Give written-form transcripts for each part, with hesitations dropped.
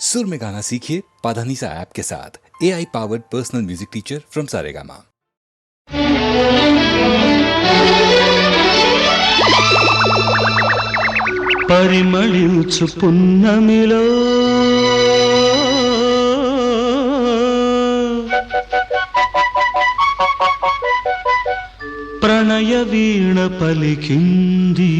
सुर में गाना सीखिए पाधानीसा ऐप के साथ। AI powered personal music teacher from Saregama. పరిమళించు పున్నమిలో ప్రణయ వీణ పలికింది.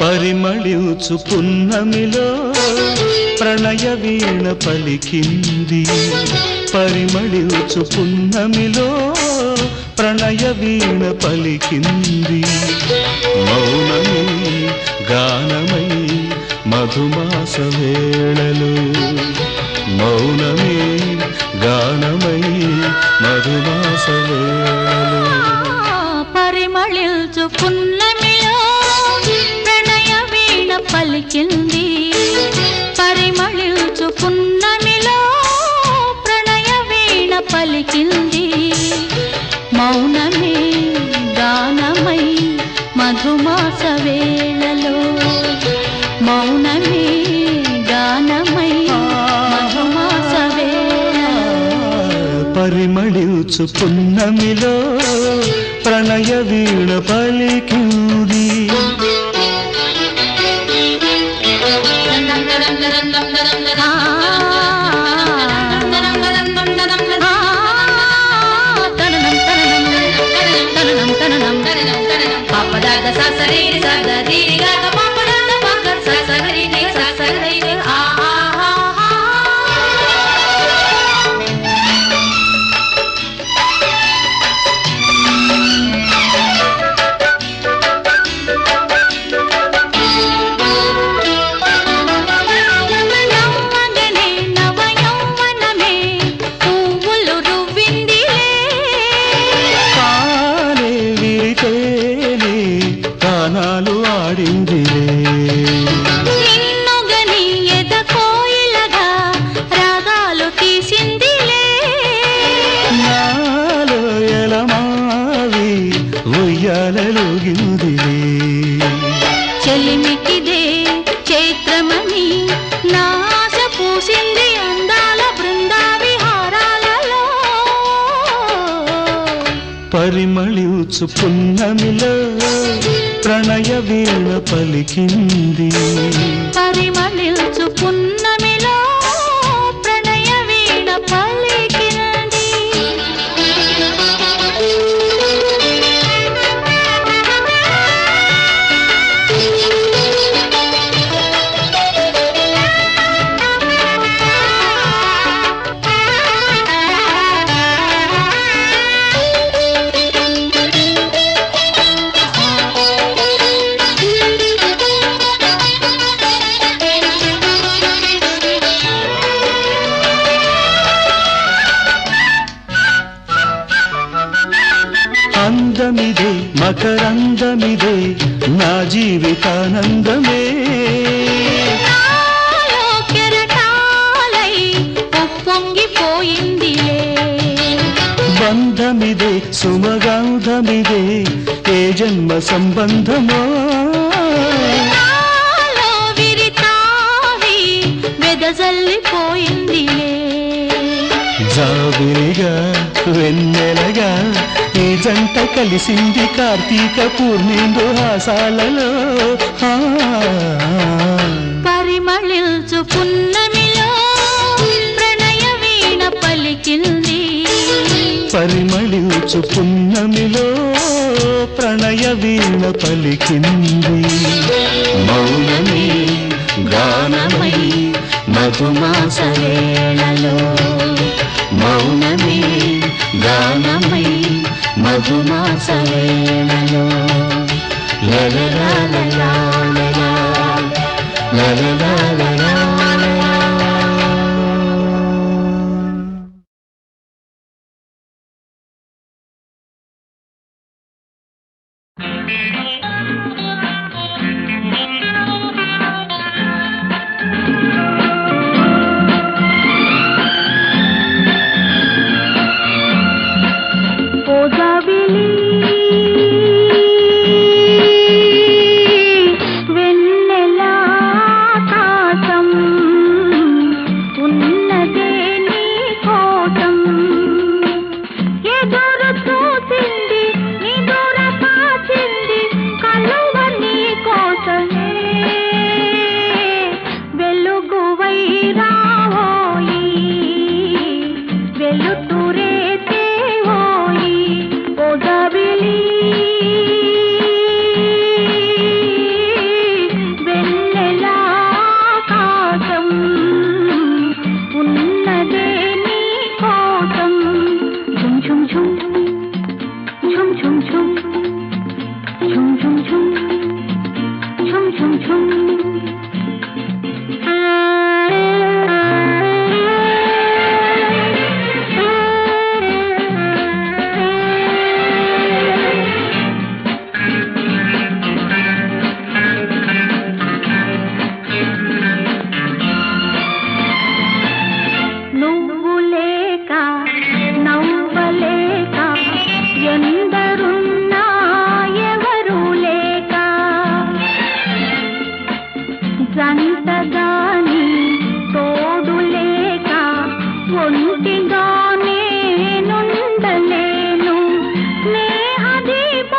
పరిమళించు పున్నమిలో ప్రణయ వీణ పలికింది. పరిమళించు పున్నమిలో ప్రణయ వీణ పలికింది. మౌనమే గానమై మధుమాస వేళలు, మౌనమే గానమై మధుమాస వేళలు. పరిమళించు పున్నమిలో ప్రణయ వీణ పలికింది. పరిమళించు పున్నమిలో ప్రణయ వీణ పలికింది. మౌనమే గానమై మధుమాస వేళలో, మౌనమే గానమై మధుమాస వేళలో. పరిమళించు పున్నమిలో ప్రణయ వీణ పలికింది. చెలిమికిదే చైత్రమణి నాశ పూసింది అందాల బృందా విహారాలలో. పరిమళించు పున్నమిలో ప్రణయ వీణ పలికింది. పరిమళించు పున్నమిలో ప్రణయ వీణ పలికింది. అందమిదే మకరందమిదే నా జీవితానందమే. కెరటాలై ఉప్పొంగిపోయిందిలే. బంధమిదే సుమగంధమిదే ఏ జన్మ సంబంధమో. విరితావి వెదజల్లిపోయిందిలే. జాబిలిగా వెన్నెలగా ఈ జంట కలిసింది కార్తీక పూర్ణిందు హాసాలలో. పరిమళించు పున్నమిలో ప్రణయ వీణ పలికింది. పరిమళించు పున్నమిలో ప్రణయ వీణ పలికింది. మౌనమే గానమై మధుమాస వేళలో, మౌనమే గానమై మధుమాస వేళలో. లలలాలలా లలలాలలా.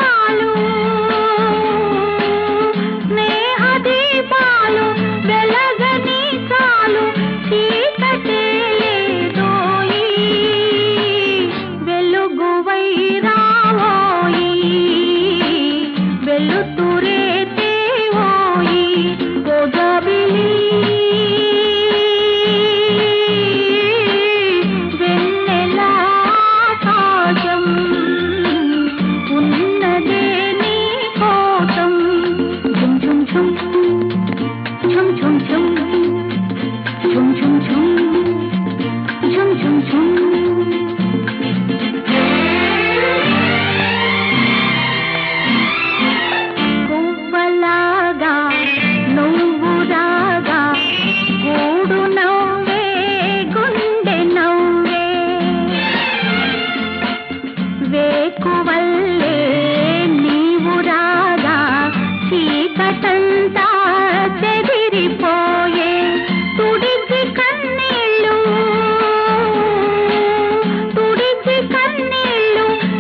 చాలు స్నేహ దీపాలు వెలగని చాలు చీకటే లేదోయి వెలుగువై రావోయి వెలుతురే తేవోయి గోదాబిలి వెన్నెలా ఆకాశం ఉన్నదే నీ కోసం ఝుమ్ ఝుమ్ ఝుమ్ ఝుమ్ ఝుమ్ ఝుమ్ ఝుమ్ ఝుమ్ ఝుమ్ ఝుమ్ ఝుమ్ ఝుమ్ పువ్వలాగా నువ్వు రాగా గూడు నవ్వే గుండె నవ్వే వేకువల్లే నీవు రాగా చీకటంతా చెదిరిపోయే తుడిచి కన్నీళ్ళు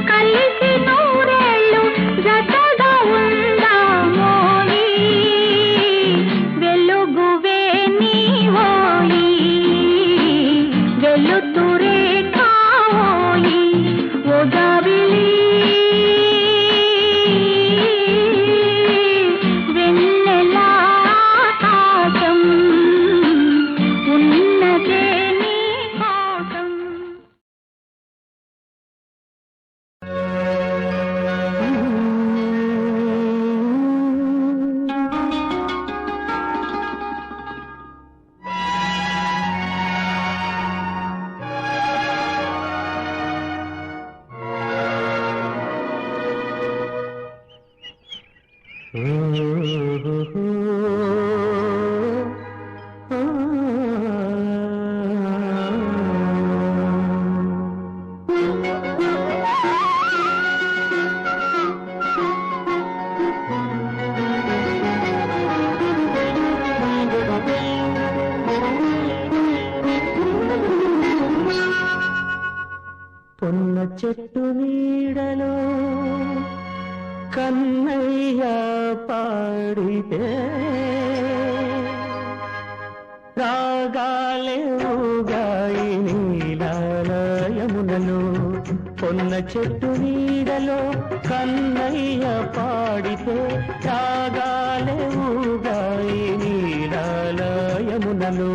కలిసి నూరేళ్ళు జతగా ఉందామోయి వెలుగువే నీవోయి వెలుతురే కావోయి ఓ జాబిలి వెన్నెలా ఆకాశం ఉన్నదే నీ కోసం పొన్న చెట్టు నీడలో కన్నయ్య పాడితే రాగాలే ఊగాయి నీలాలయమునలో పొన్న చెట్టు నీడలో కన్నయ్య పాడితే రాగాలే ఊగాయి నీలాలయమునలో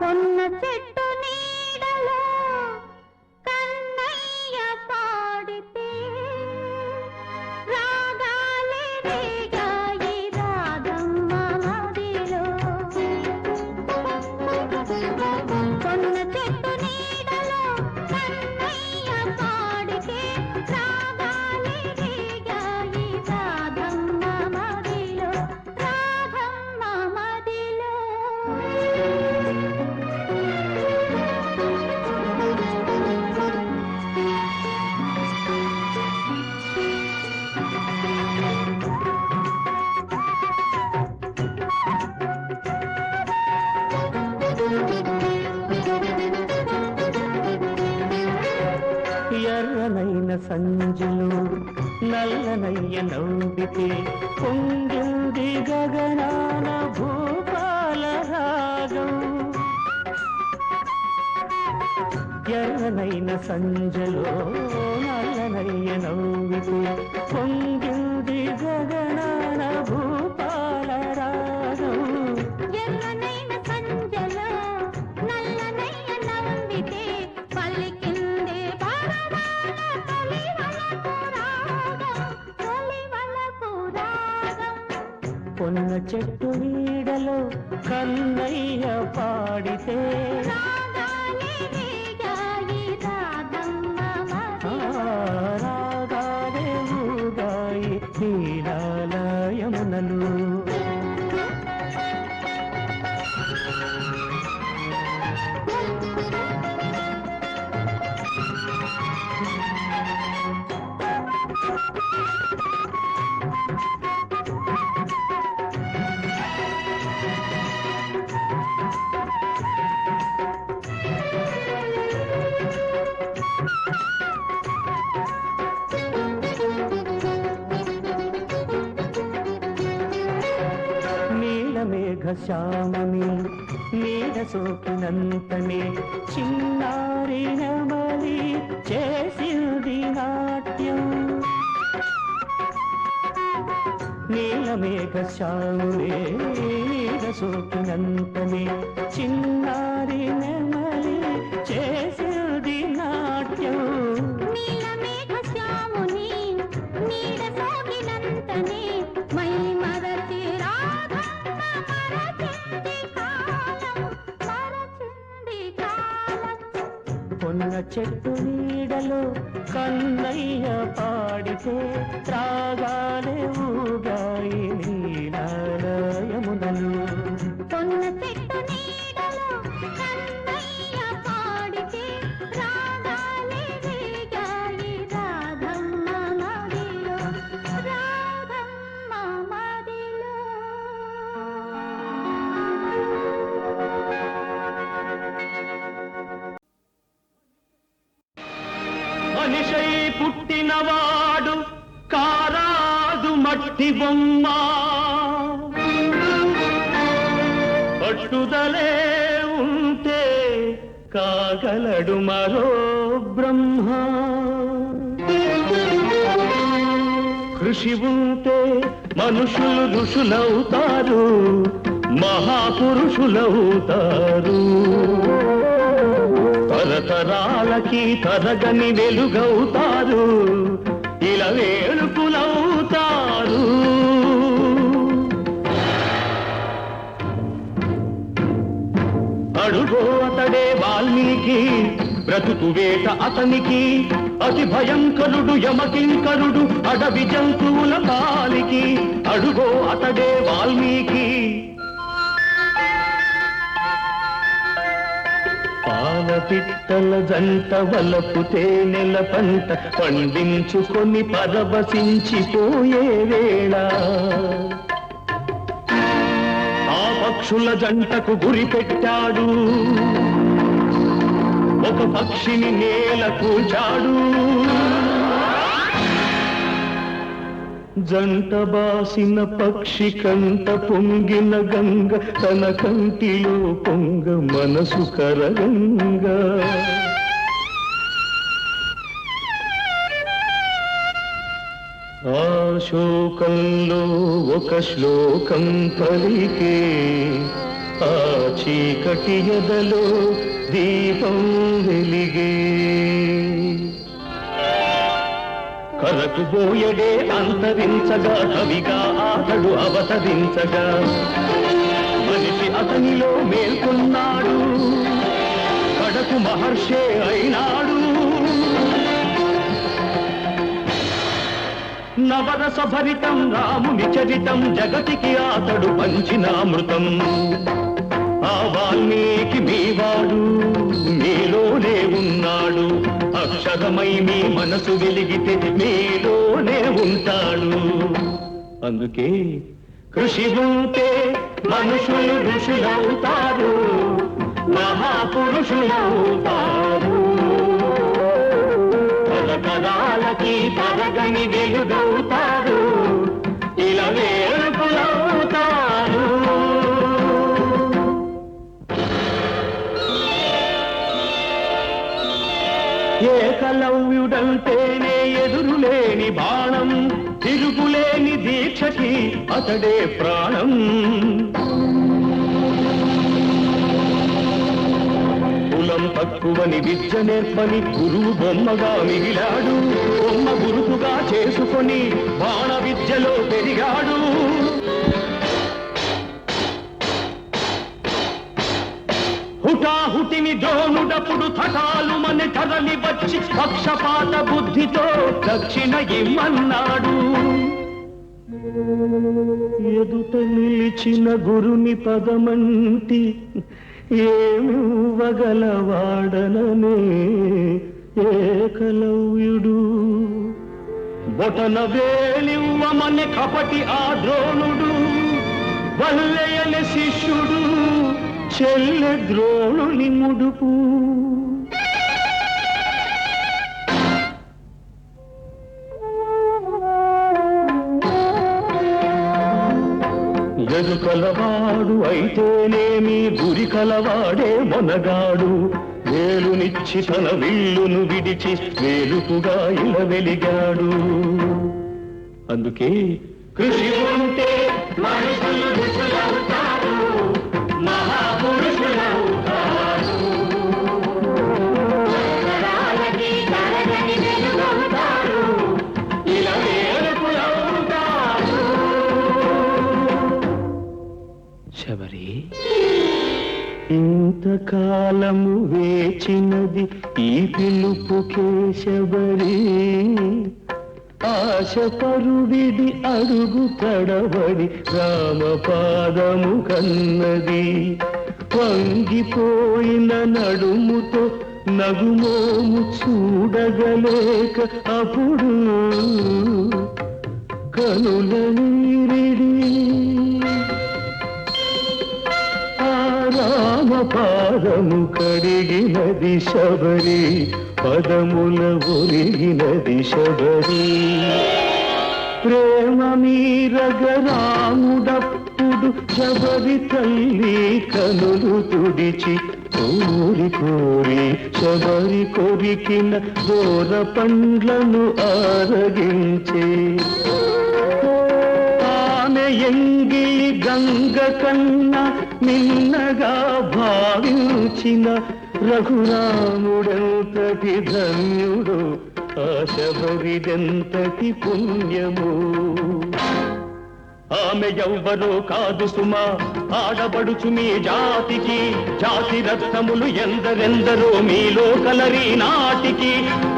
పొన్న చెట్టు నీడలో కన్నయ్య పాడితే రాగాలే రేగాయి రాధమ్మ మదిలో పొన్న చెట్టు నీడలో కన్నయ్య పాడితే రాగాలే రేగాయి రాధమ్మ మదిలో రాధమ్మ మదిలో ఎర్రనైన సంజలు నల్లనయ్య నవ్వితే పొంగింది గగనాన భూపాల రాగం ఎర్రనైన సంజలో నల్లనయ్య నవ్వితే పొంగింది గగనాన భూపాల రాగం ఎర్రనైన సంజలో నల్లనయ్య నవ్వితే పలికిందే పరమాన తొలివలపు రాగం పొన్న చెట్టు నీడలో కన్నయ్య పాడితే రాగాలే రేగాయి రాధమ్మ మదిలో రాగాలే ఊగాయి నీలాలయమునలు శ్యామని నీడ సోకినంతనే చిన్నారి నెమలి చేసింది నాట్యం నీలమేఘ శ్యామునే నీడ సోకినంతనే చిన్నారి నెమలి చేసింది నాట్యం నీలమేఘ శ్యాముని నీడ సోకినంతనే మై మరచి రాధమ్మ మరచింది కాలం పొన్న చెట్టు నీడలో కన్నయ్య పాడితే రాగాలే ఊగాయి నీలాలయమునలు పొన్న చెట్టు నీడలో కన్నయ్య పాడితే రాగాలే రేగాయి రాధమ్మ మదిలో రాధమ్మ మదిలో మనిషై పుట్టినవాడు కారాదు మట్టి బొమ్మ పట్టుదలే ఉంటే కాగలడు మరో బ్రహ్మ కృషి ఉంటే మనుషులు ఋషులవుతారు మహాపురుషులవుతారు తరతరాలకి తరగని వెలుగవుతారు ఇలా వేడుకులవుతారు అడుగో అతడే వాల్మీకి బ్రతుకు వేట అతనికి అతి భయంకరుడు యమకింకరుడు అడవి జంతువుల పాలికి అడుగో అతడే వాల్మీకి పాలపిట్టల జంట వలపు తేనెల పంట పండించుకొని పరవశించిపోయే వేళ ఆ పక్షుల జంటకు గురి పెట్టాడు ఒక పక్షిని నేల కూల్చాడు జంట బాసిన పక్షి కంట పొంగిన గంగ తన కంటిలో పొంగ మనసు కరగంగా ఆ శోకంలో ఒక శ్లోకం పలికే ఆ చీకటి ఎదలో దీపం వెలిగే కరకు బోయడే అంతరించగా కవిగా అతడు అవతరించగా మనిషి అతనిలో మేల్కొన్నాడు కడకు మహర్షే అయినాడు నవరస భరితం రాముని చరితం జగతికి అతడు పంచినామృతం ఆ వాల్మీకి మీవాడు మీలోనే ఉన్నాడు అక్షరమై మీ మనసు వెలిగితే మీలోనే ఉంటాడు అందుకే కృషి ఉంటే మనుషులు ఋషులవుతారు మహాపురుషులవుతారు తరతరాలకి తరగని వెలుగవుతారు ఇలా వేడుకులవుతారు ఏకలవ్యుడంటేనే ఎదురులేని బాణం తిరుగులేని దీక్షకి అతడే ప్రాణం కులం తక్కువని విద్య నేర్పని గురువు బొమ్మగా మిగిలాడు బొమ్మ గురుతుగా చేసుకొని బాణ విద్యలో పెరిగాడు హుటాహుటిని ద్రోణుడప్పుడు థటాలు మన కదలి వచ్చి పక్షపాత బుద్ధితో దక్షిణ ఇమ్మన్నాడు ఎదుట నిలిచిన గురుని పదమంటి ఏమివ్వగలవాడననే ఏకలవ్యుడు బొటన వేలివ్వమని కపటి ఆ ద్రోణుడు వల్లయని శిష్యుడు చెల్లె ద్రోణుని ముడుపు ఎరుకలవాడు అయితేనేమి గురి కలవాడే మొనగాడు వేలునిచ్చి తన విల్లును విడిచి వేలుపుగా ఇలా వెలిగాడు అందుకే కృషి ఉంటే మనుషులు ఋషులవుతారు మహాపురుషులవుతారు తరాలకి తరగని వెలుగవుతారు ఇలా వేలుపులవుతారు శబరి ఇంతకాలము వేచినది ఈ పిలుపుకే శబరి ఆశపరుడిది అడుగు తడబడి రామపాదము కన్నది వంగిపోయిన నడుముతో నగుమోము చూడగలేక అప్పుడు కనుల నీరిడి రామపాదము కడిగినది శబరి పదముల ఒరిగినది శబరి ప్రేమ మీరగ రాముడప్పుడు శబరి తల్లి కనులు తుడిచి కోరి కోరి శబరి కొరికిన దూర పండ్లను ఆరగించే ఎంగిలి గంగ కన్నా నిన్నగా భావించిన రఘురాముడెంతటి ధన్యుడు ఆ శబరిదెంతటి పుణ్యము ఆమె ఎవ్వరో కాదు సుమా ఆడబడుచు మీ జాతికి జాతి రత్నములు ఎందరెందరో మీలో కలరి నాటికి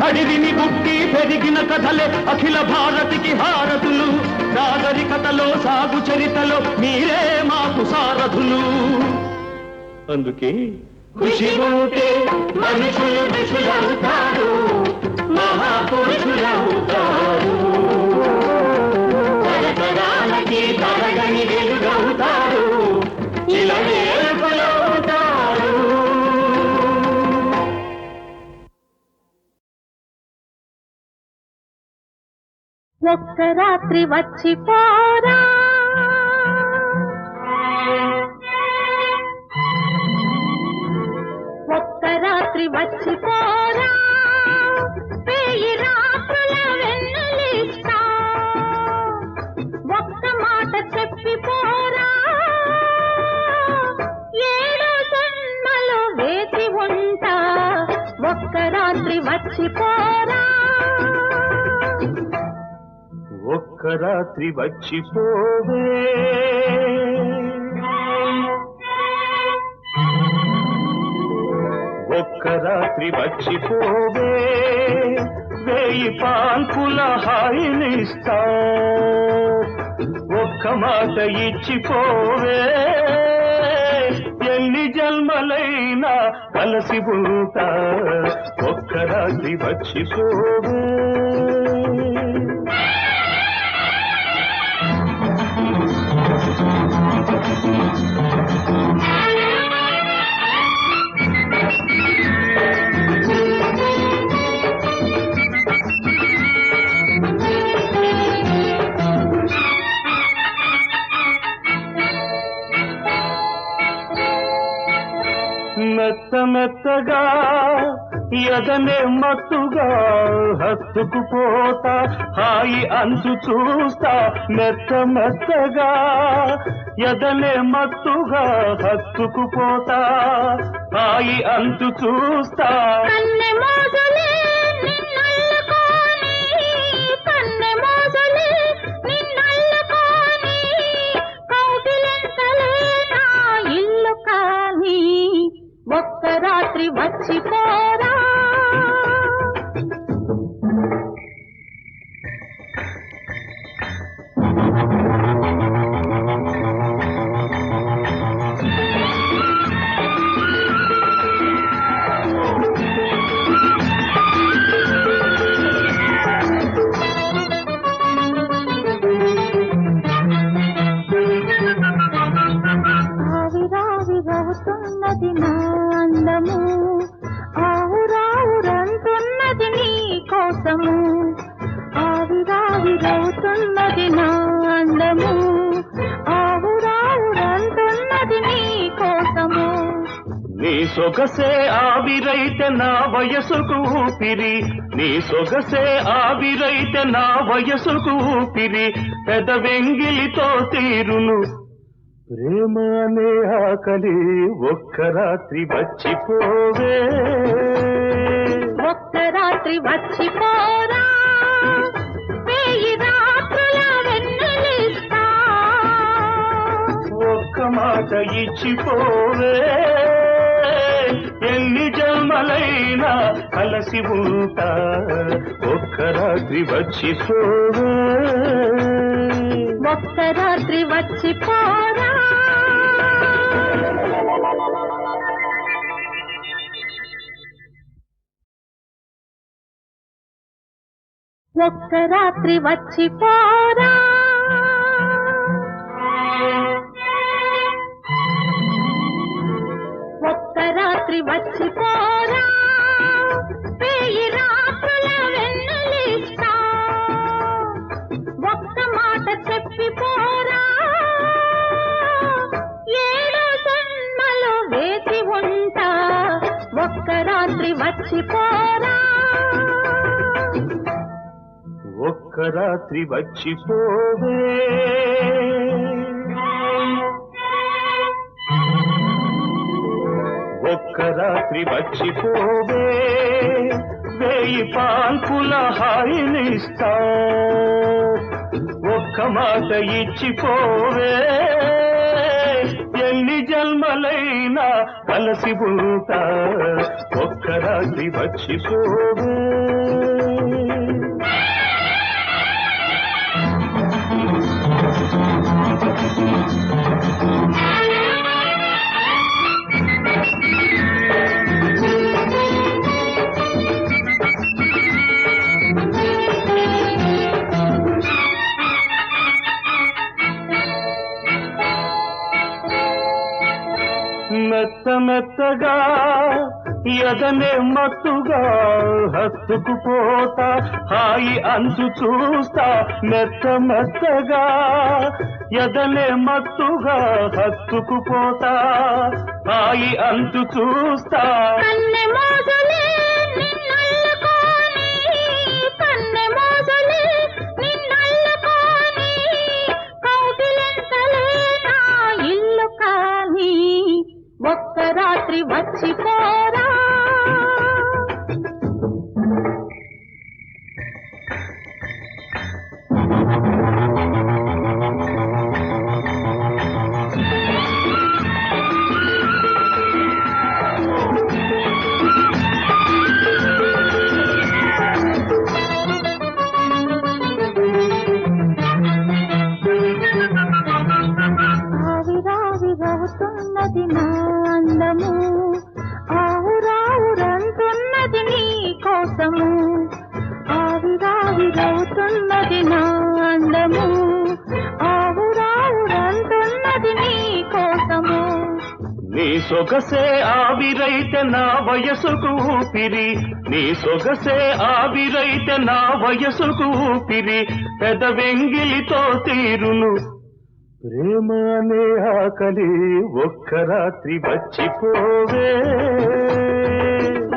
అడివిని గుట్టి పెరిగిన కథలే అఖిల భారతికి హారతులు నాగరికతలో సాగు చరితలో మీరే మాకు సారథులు అందుకే కృషి ఉంటే మనుషులు ఋషులవుతారు మహాపురుషులవుతారు తరతరాలకి తరగని వెలుగవుతారు ఇలా వేలుపులవుతారు ఒక్క రాత్రి వచ్చిపోరా ఒక్క రాత్రి వచ్చిపోరా వేయి రాత్రుల వెన్నెలిస్తా ఒక్క మాట చెప్పిపోరా ఏడు జన్మలు వేచి ఉంటా ఒక్క రాత్రి వచ్చిపోరా ఒక్క రాత్రి వచ్చిపోవే ఒక్క రాత్రి వచ్చిపోవే వేయి పాల్పుల హాయినిస్తా ఒక్క మాట ఇచ్చిపోవే ఎన్ని జన్మలైనా కలిసి ఉంటా ఒక్క రాత్రి వచ్చిపోవే మెత్త మెత్తగా ఎదనే మత్తుగా హత్తుకుపోతా హాయి అంచు చూస్తా మెత్త మెత్తగా ఎదనే మత్తుగా హత్తుకుపోతా హాయి అంచు చూస్తా కన్నె మోజులే నిన్నల్లుకోని కన్నె మోజులే నిన్నల్లుకోని కౌగిలింతలే నా ఇల్లు కాని ఒక్క రాత్రి వచ్చిపోరా ఆవిరావిరవుతున్నది నా అందము ఆవురావురంటున్నది నీ కోసము ఆవిరావిరవుతున్నది నా అందము ఆవురావురంటున్నది నీ నీ సొగసే ఆవిరైతే నా వయసుకు ఊపిరి, నీ సొగసే ఆవిరైతే నా వయసుకు ఊపిరి, పెదవెంగిలితో తీరును ప్రేమ అనే ఆకలి, ఒక్క రాత్రి వచ్చిపోవే, ఒక్క రాత్రి వచ్చిపోరా, వేయి రాత్రుల వెన్నెలిస్తా, ఒక్క మాట ఇచ్చిపోవే, ఎన్ని జన్మలైనా కలిసి ఉంటా, ఒక్క రాత్రి వచ్చిపోవే, ఒక్క రాత్రి వచ్చిపోరా. ఒక్క రాత్రి వచ్చిపోరా, ఒక్క రాత్రి వచ్చిపోరా, వేయి రాత్రుల వెన్నెలిస్తా, ఒక్క మాట చెప్పిపోరా, ఏడు జన్మలు వేచి ఉంటా, ఒక్క రాత్రి వచ్చిపోరా, ఒక్క రాత్రి వచ్చిపోవే, ఒక్క రాత్రి వచ్చిపోవే, వేయి పాల్పుల హాయినిస్తా, ఒక్క మాట ఇచ్చిపోవే, ఎన్ని జన్మలైనా కలిసి ఉంటా, ఒక్క రాత్రి వచ్చిపోవే. మెత్త మెత్తగా ఎదనే మత్తుగా హత్తుకుపోతా, హాయి అంచు చూస్తా, మెత్త మెత్తగా ఎదనే మత్తుగా హత్తుకుపోతా, హాయి అంచు చూస్తా, కన్నె మోజులే నిన్నల్లుకోని, కన్నె మోజులే నిన్నల్లుకోని, కౌగిలింతలే నా ఇల్లు కాని, ఒక్క రాత్రి వచ్చిపోరా, ఆవిరావిరవుతున్నది నా అందము, ఆవురావురంటున్నది నీ కోసము, ఆవిరావిరవుతున్నది నా అందము, ఆవురావురంటున్నది నీ కోసము, నీ సొగసే ఆవిరైతే నా వయసుకు ఊపిరి, నీ సొగసే ఆవిరైతే నా వయసుకు ఊపిరి, పెదవెంగిలితో తీరును ప్రేమ అనే ఆకలి, ఒక్క రాత్రి వచ్చిపోవే,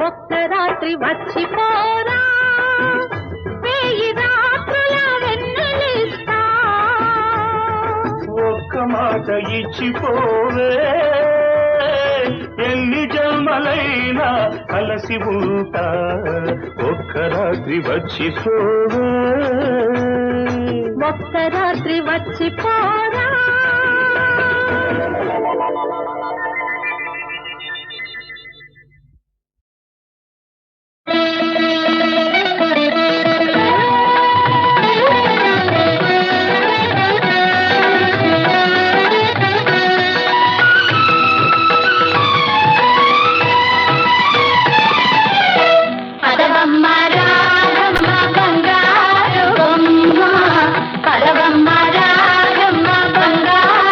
ఒక్క రాత్రి వచ్చిపోరా, వేయి రాత్రుల వెన్నెలిస్తా, ఒక్క మాట ఇచ్చిపోవే, ఎన్ని జన్మలైనా కలిసి ఉంటా, ఒక్క రాత్రి వచ్చిపోవే, ఒక్క రాత్రి వచ్చిపోరా. పదవమ్మ రాగమ్మ బంగారు బొమ్మ, పదవమ్మ రాగమ్మ బంగారు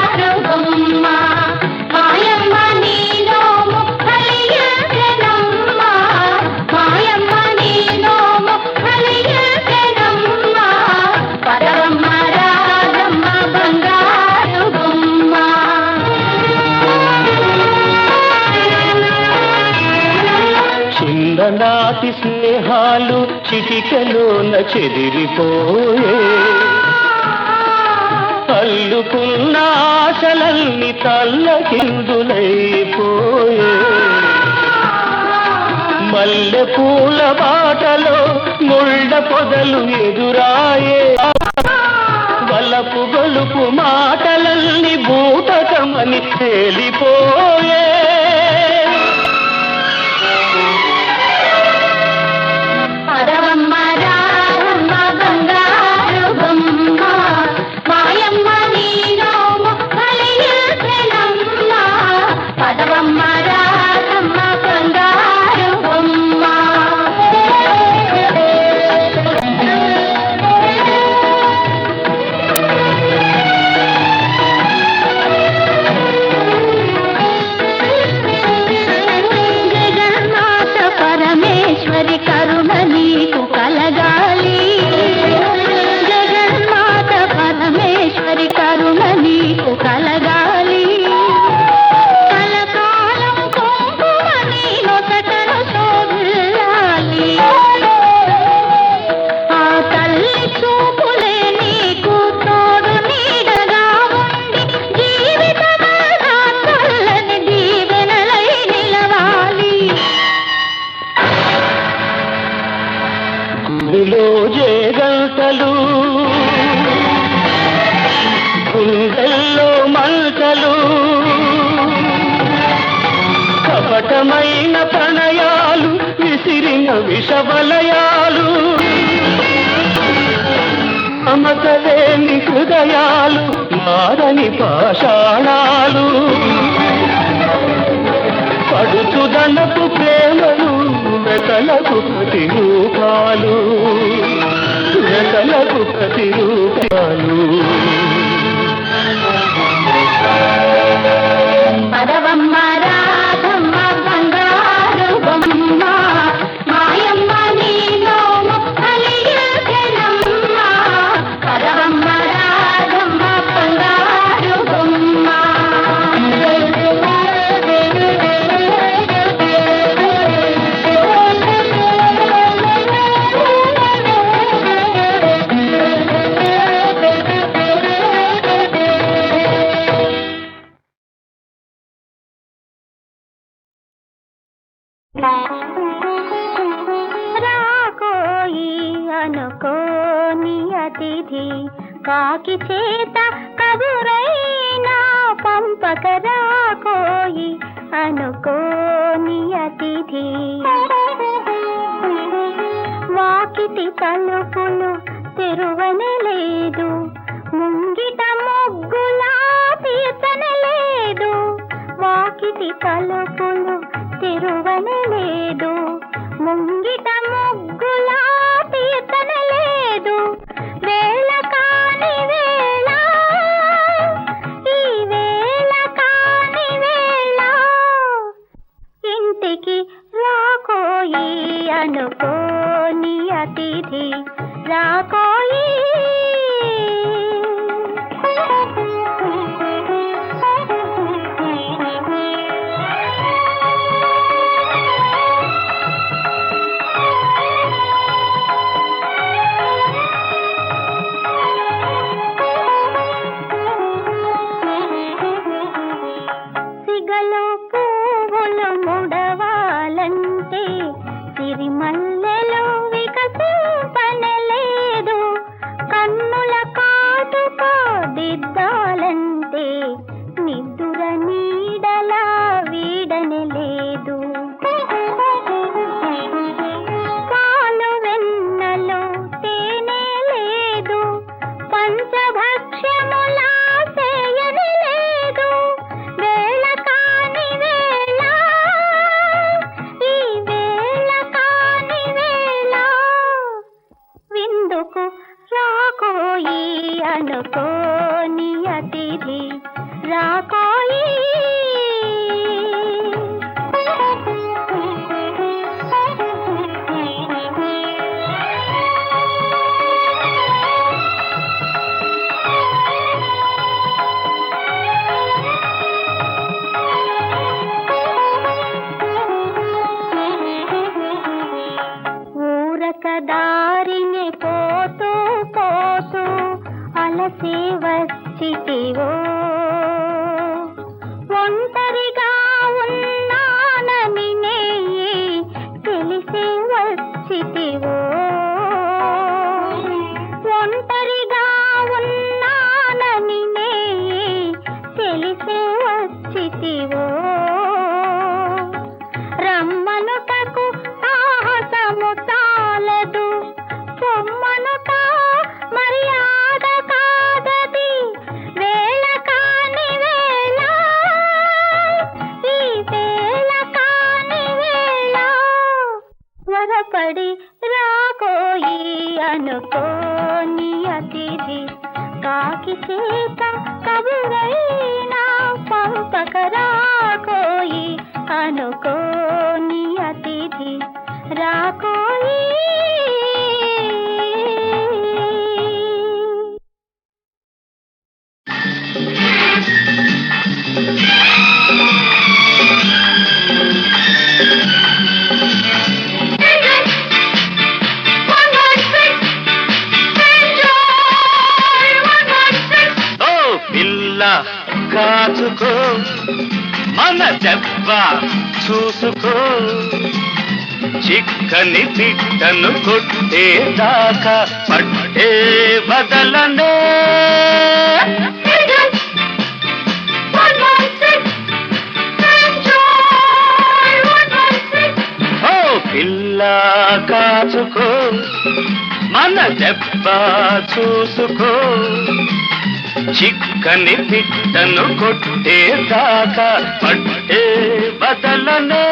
అలనాటి స్నేహాలు చిటికెలోన చెదిరిపోయే, అల్లుకున్న ఆశలన్నీ తల్లకిందులైపోయే, మల్లె పూల బాటలో ముళ్ళ పొదలు ఎదురాయే, వలపు గొలుపు మాటలన్నీ బూటకమని తేలిపోయే. పదవమ్మ రాధమ్మ బంగారు బొమ్మ, మాయమ్మ నీ నోము కలియుగెనమ్మ. పదవమ్మ రాధమ్మ బంగారు బొమ్మ. జగన్మాత పరమేశ్వరి కరుణ నీకు కలగాలి, జగన్మాత పరమేశ్వరి కరుణ నీకు కలగాలి. కలకాలం కుంకుమ నీ నొసటను శోభిల్లాలి, ఆ తల్లి చూపులే నీకు తోడు నీడగా ఉండి జీవితమంతా చల్లని దీవెనలై నిలవాలి. గుడిలో జేగంటలు, గుండెల్లో మంటలు, కపటమైన ప్రణయాలు, విసిరిన విషవలయాలు, మమతలేని హృదయాలు, మారని పాషాణాలు, పడుచుదనపు ప్రేమలు, వెతలకు ప్రతిరూపాలు, వెతలకు ప్రతిరూపాలు. పదవమ్మ రాధమ్మ బంగారు బొమ్మ, మాయమ్మ నీ నోము కలియుగెనమ్మ. పదవమ్మ రాధమ్మ బంగారు బొమ్మ. రాకోయి అనుకోని అతిథి, కాకి చేత కబురైనా పంపక రాకోయి అనుకోని అతిథి. వాకిటి తలుపులు తెరువనే లేదు, ముంగిట ముగ్గులా తీర్చనే లేదు. వాకిటి తలుపులు తెరువనే లేదు, ముంగిట ముగ్గులా తీర్చనే లేదు. వేళ కాని వేళ, ఈ వేళ కాని వేళ, ఇంటికి రాకోయి అనుకోని అతిథి, రాకోయి. సిగలో పువ్వులు ముడవాలంటే సిరిమల్లెలు వికసింపనలేదు, కన్నుల కాటుక దిద్దాలంటే నిద్దుర నీడలా వీడనలేదు. పాలు వెన్నెలు తేనె లేదు, పంచభక్ష్యములా చేయని లేదు. వేళ కాని వేళ, ఈ వేళ కాని దారిని పోతూ పోతూ అలసి వచ్చితివో ఒంటరిగా ఉన్నానని నేయి తెలిసి వచ్చితివో ఒంటరిగా ఉన్నానని నేయి తెలిసి వచ్చితివో రమ్మనుటకు సాహసము చాలదు పొమ్మనుట మర్యాద కాదది వేళ కాని వేళ ఈ వేళ కాని వేళ త్వరపడి రాకోయి అనుకోని అతిథి కాకి చేత కబురైనా పంపక రాకోయి అనుకోని అతిథి రాకోయి ఓ పిల్ల కాచుకో మన దెబ్బ చూసుకో చిక్కని పిట్టను కొట్టేదాకా పట్టే బదలనే ఓ పిల్ల కాచుకో మన దెబ్బ చూసుకో చిక్కని పిట్టను కొట్టేదాకా పట్టే బదలనే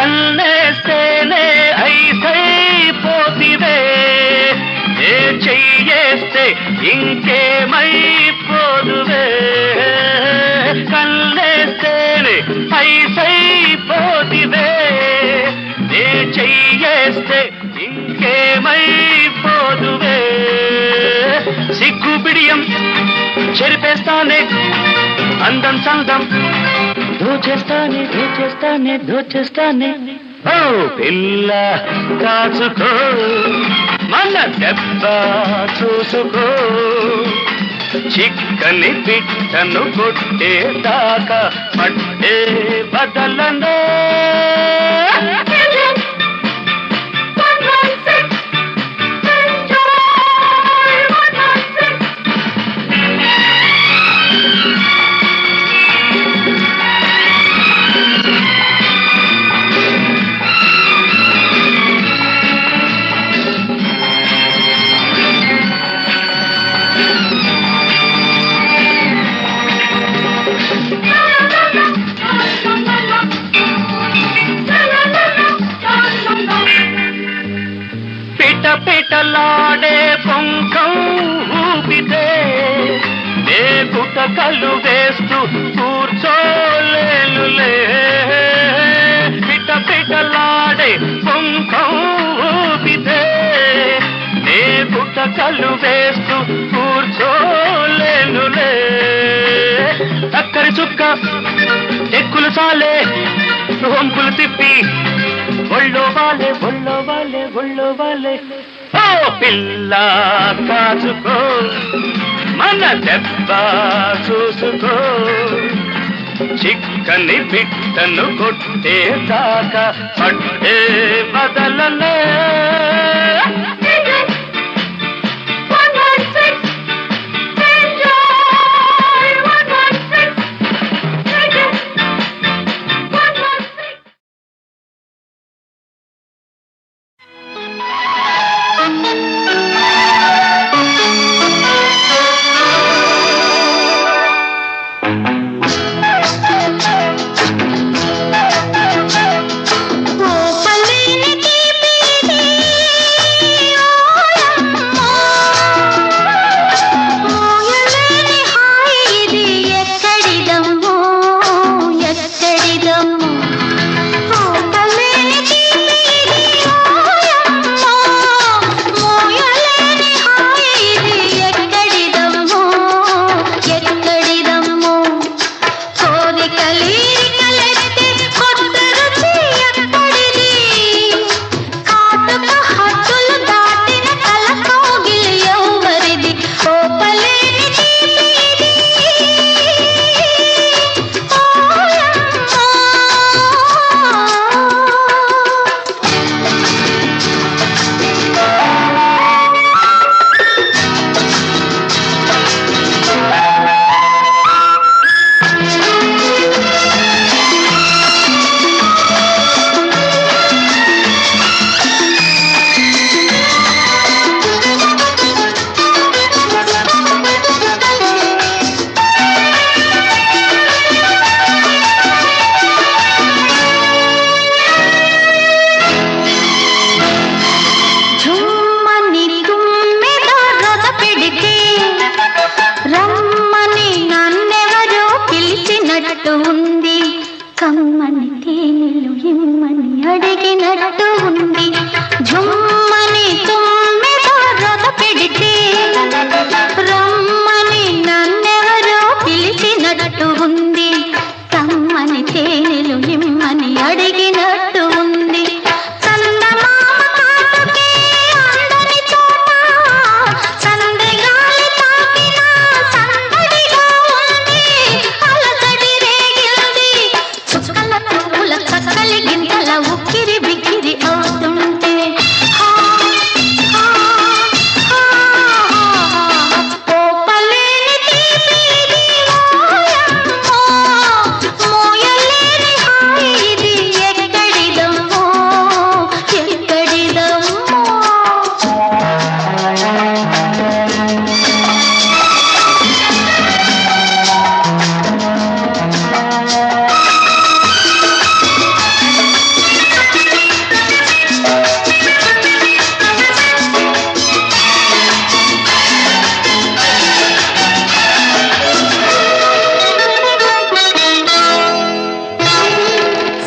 కన్నేస్తేనే ఐసైపోతివే ఏ చెయ్యేస్తే ఇంకేమైపోదువే కన్నేస్తేనే ఐసైపోతివే ఏ చెయ్యేస్తే ఇంకేమైపోదువే సిగ్గు బిడియం చెరిపేస్తానే అందం సందం దోచేస్తానే దోచేస్తానే దోచేస్తానే ఓ పిల్ల కాచుకో మన దెబ్బ చూసుకో చిక్కని పిట్టను కొట్టేదాకా పట్టే బదలనే పిటలాడే పొంకం ఊపితే నే గుటకలు వేస్తూ కూర్చోలేనులే పిటలాడే పొంకం ఊపితే నే గుటకలు వేస్తూ కూర్చోలేనులే చక్కరి చుక్క ఎక్కులు సాలే వంపులు తిప్పి ఒళ్ళో వాలే ఒళ్ళో వాలే ఒళ్ళో వాలే ఓ పిల్ల కాచుకో మన దెబ్బ చూసుకో చిక్కని పిట్టను కొట్టేదాకా పట్టే బదలనే ఇమ్మని అడిగినట్టు ఉంది ఝుమ్మని తుమ్మెద రొద పెడితే రమ్మని నన్నెవరో పిలిచినట్టు ఉంది కమ్మని తేనెలు ఇమ్మని అడిగినట్టు ఉంది చందమామ కాటుకే అందని చోట సందెగాలి తాకినా సందడిగా ఉంది అలజడి రేగింది చుక్కల పువ్వుల చక్కలి గింతల ఉక్కిరి బిక్కిరి అవుతుంటే ఓపలేని తీపిది ఓయమ్మో మోయలేని హాయి ఇది ఎక్కడిదమ్మో ఎక్కడిదమ్మో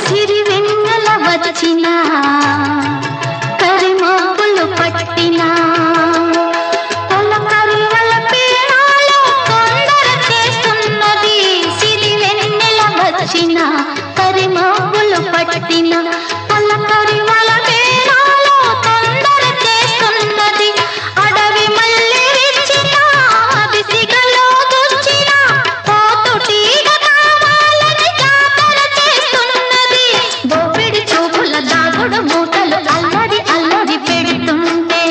సిరివెన్నెల వచ్చినా కరిమబ్బులు పట్టినా తొలకరువల పేరాలో తొందర చేస్తున్నది సిరివెన్నెల వచ్చినా కరిమబ్బులు పట్టినా తొలకరువల పేరాలో తొందర చేస్తున్నది అడవి మల్లె విచ్చినా అది సిగలో గుచ్చినా పోతుటీగ కావాలని జాతర చేస్తున్నది బొబ్బిడి చూపుల దాగుడు మూటలు అల్లరి అల్లరి పెడుతుంటే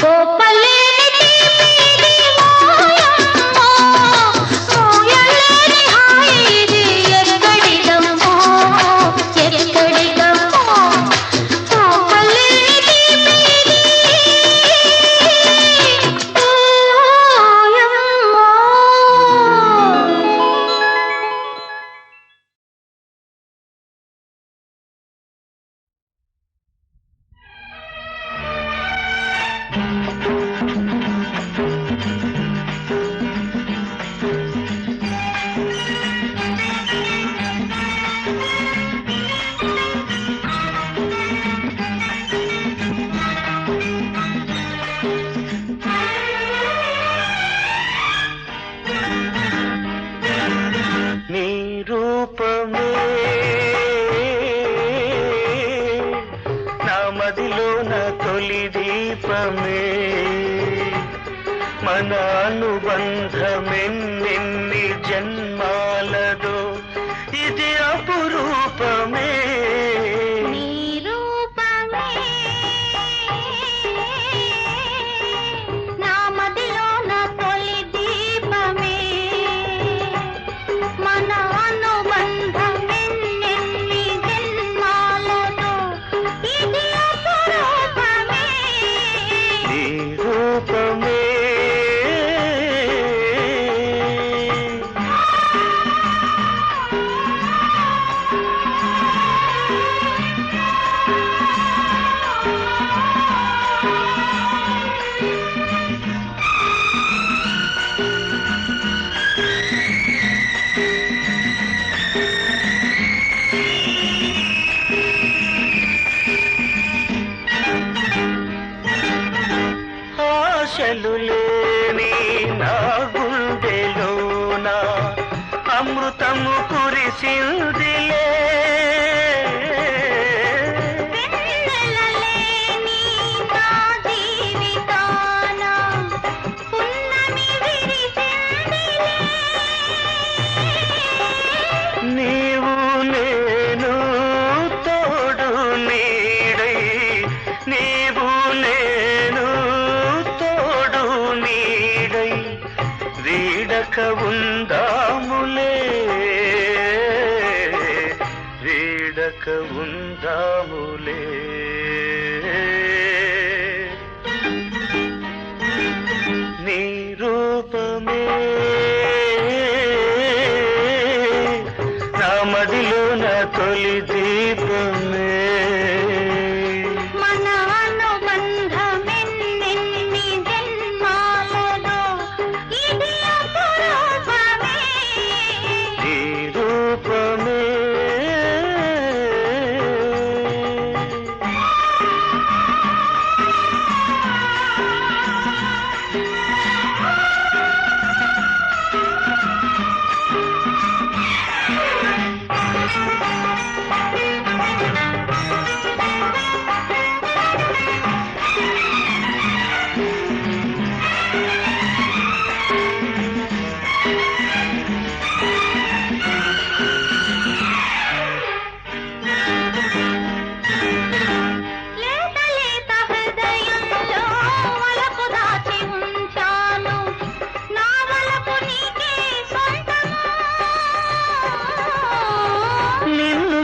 ఓపలేని తీపిది ఓయమ్మో మోయలేని హాయి ఇది ఎక్కడిదమ్మో ఎక్కడిదమ్మో ఓపలేని తీపిది ఓయమ్మో నీ రూపమే నా మదిలోన తొలి దీపమే మన అనుబంధమెన్నెన్ని జన్మాలదో ఇది అపురూపమే నీ రూపమే నా మదిలోన తొలి దీపమే మన అనుబంధమెన్నెన్ని జన్మాలదో ఇది అపురూపమే నీ రూపమే ఆశలు లేని నా గుండెలోన అమృతము కురిసిందిలే వెన్నెలలేని నా జీవితాన పున్నమి విరిసిందిలే నీవు నేను తోడు నీడై నీవు నేను తోడు నీడై వీడక ఉందాములే వీడక ఉందాములే నీ రూపమే నా మదిలోన తొలి దీపమే మన అనుబంధమెన్నెన్ని జన్మాలదో ఇది అపురూపమే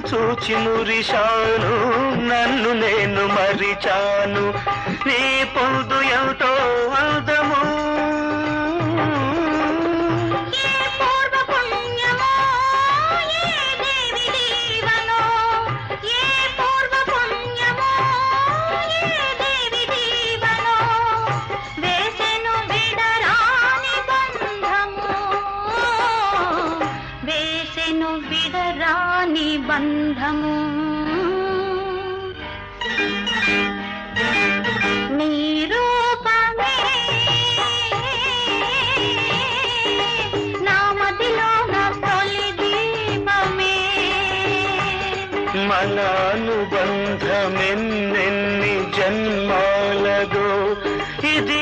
చూచి మురిశాను, నన్ను నేను మరిచాను. నీ పొందు ఎంతో అందము, ఏ పూర్వ పుణ్యమో ఏ దేవి దీవనో, ఏ పూర్వ పుణ్యమో ఏ దేవి దీవనో, వేసెను విడరాని బంధము, వేసెను విడరాని బంధము. నీ రూపమే నా మదిలో నా తొలి దీపమే. మన అనుబంధమెన్నెన్ని జన్మాలదో, ఇది